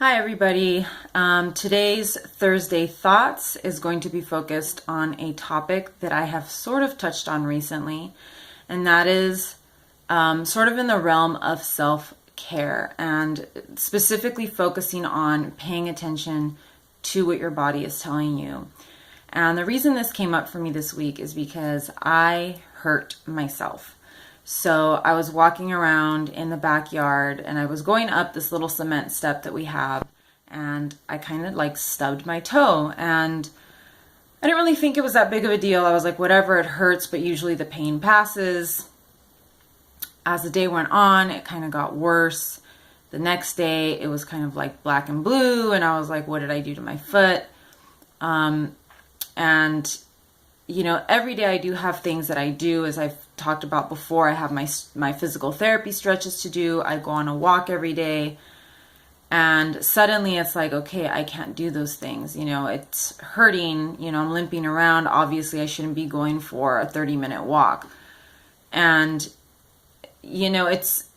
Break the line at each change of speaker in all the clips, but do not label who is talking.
Hi, everybody. Today's Thursday Thoughts is going to be focused on a topic that I have sort of touched on recently, and that is sort of in the realm of self-care and specifically focusing on paying attention to what your body is telling you. And the reason this came up for me this week is because I hurt myself. So I was walking around in the backyard and I was going up this little cement step that we have, and I kind of like stubbed my toe, and I didn't really think it was that big of a deal. I was like, whatever, it hurts, but usually the pain passes. As the day went on, it kind of got worse. The next day it was kind of like black and blue, and I was like, what did I do to my foot? And every day I do have things that I do. As I've talked about before, I have my physical therapy stretches to do. I go on a walk every day. And suddenly it's like, okay, I can't do those things. It's hurting. I'm limping around. Obviously, I shouldn't be going for a 30-minute walk. And, it's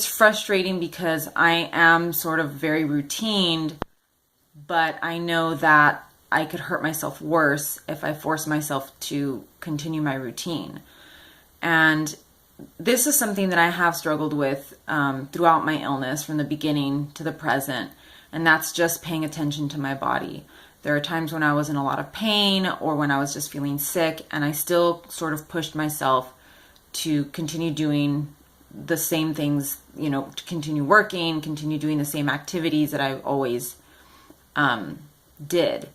frustrating because I am sort of very routined, but I know that I could hurt myself worse if I force myself to continue my routine. And this is something that I have struggled with throughout my illness from the beginning to the present, and that's just paying attention to my body. There are times when I was in a lot of pain or when I was just feeling sick, and I still sort of pushed myself to continue doing the same things, to continue working, continue doing the same activities that I always did.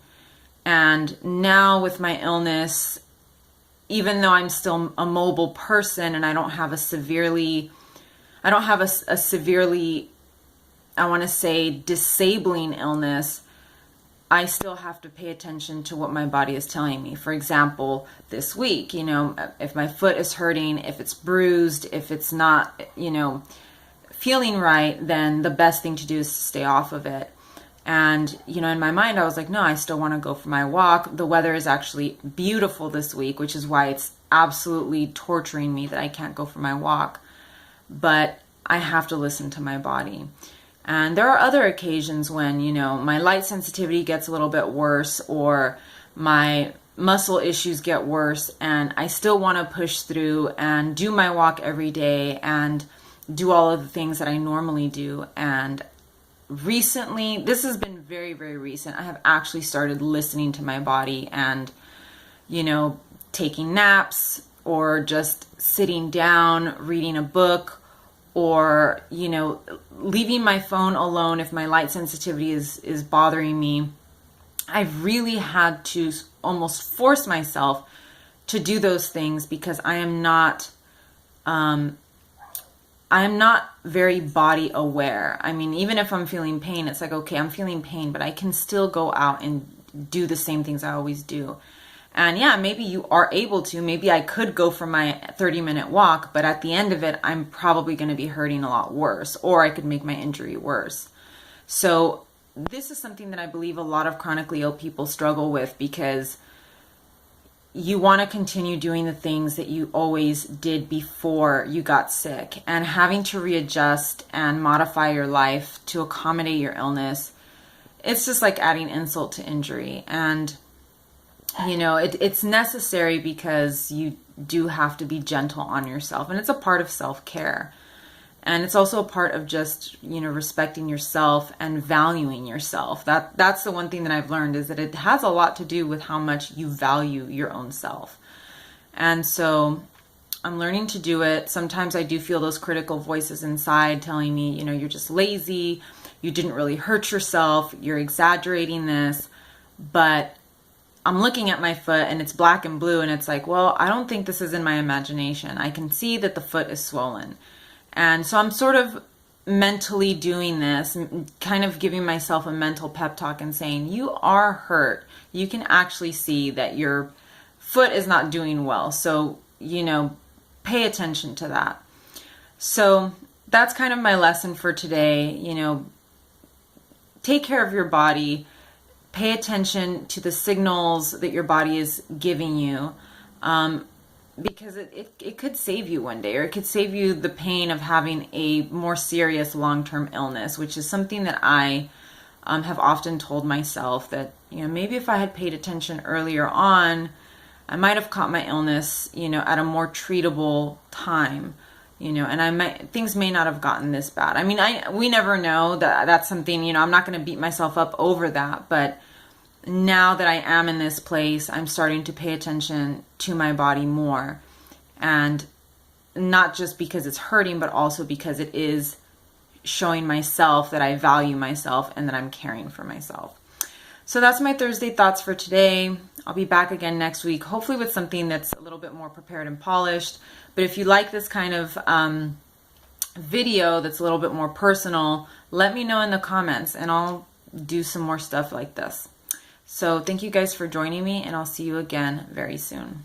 And now with my illness, even though I'm still a mobile person and I don't have a severely, I want to say, disabling illness, I still have to pay attention to what my body is telling me. For example, this week, if my foot is hurting, if it's bruised, if it's not, feeling right, then the best thing to do is to stay off of it. And, in my mind, I was like, no, I still want to go for my walk. The weather is actually beautiful this week, which is why it's absolutely torturing me that I can't go for my walk. But I have to listen to my body. And there are other occasions when, my light sensitivity gets a little bit worse or my muscle issues get worse, and I still want to push through and do my walk every day and do all of the things that I normally do. And recently, this has been very, very recent, I have actually started listening to my body and, taking naps or just sitting down, reading a book, or, leaving my phone alone if my light sensitivity is bothering me. I've really had to almost force myself to do those things because I am not very body aware. I mean, even if I'm feeling pain, it's like, okay, I'm feeling pain, but I can still go out and do the same things I always do. And yeah, maybe you are able to. Maybe I could go for my 30-minute walk, but at the end of it, I'm probably going to be hurting a lot worse, or I could make my injury worse. So this is something that I believe a lot of chronically ill people struggle with, because you want to continue doing the things that you always did before you got sick, and having to readjust and modify your life to accommodate your illness. It's just like adding insult to injury. And, it's necessary because you do have to be gentle on yourself, and it's a part of self-care. And it's also a part of just, respecting yourself and valuing yourself. That's the one thing that I've learned, is that it has a lot to do with how much you value your own self. And so I'm learning to do it. Sometimes I do feel those critical voices inside telling me, you're just lazy, you didn't really hurt yourself, you're exaggerating this. But I'm looking at my foot and it's black and blue, and it's like, well, I don't think this is in my imagination. I can see that the foot is swollen. And so I'm sort of mentally doing this, kind of giving myself a mental pep talk and saying, you are hurt. You can actually see that your foot is not doing well. So, pay attention to that. So that's kind of my lesson for today. Take care of your body. Pay attention to the signals that your body is giving you. because it could save you one day, or it could save you the pain of having a more serious long-term illness, which is something that I have often told myself that, maybe if I had paid attention earlier on, I might have caught my illness, at a more treatable time, and things may not have gotten this bad. I mean, we never know. That's something, I'm not going to beat myself up over that, but now that I am in this place, I'm starting to pay attention to my body more, and not just because it's hurting, but also because it is showing myself that I value myself and that I'm caring for myself. So that's my Thursday thoughts for today. I'll be back again next week, hopefully with something that's a little bit more prepared and polished. But if you like this kind of video that's a little bit more personal, let me know in the comments and I'll do some more stuff like this. So thank you guys for joining me, and I'll see you again very soon.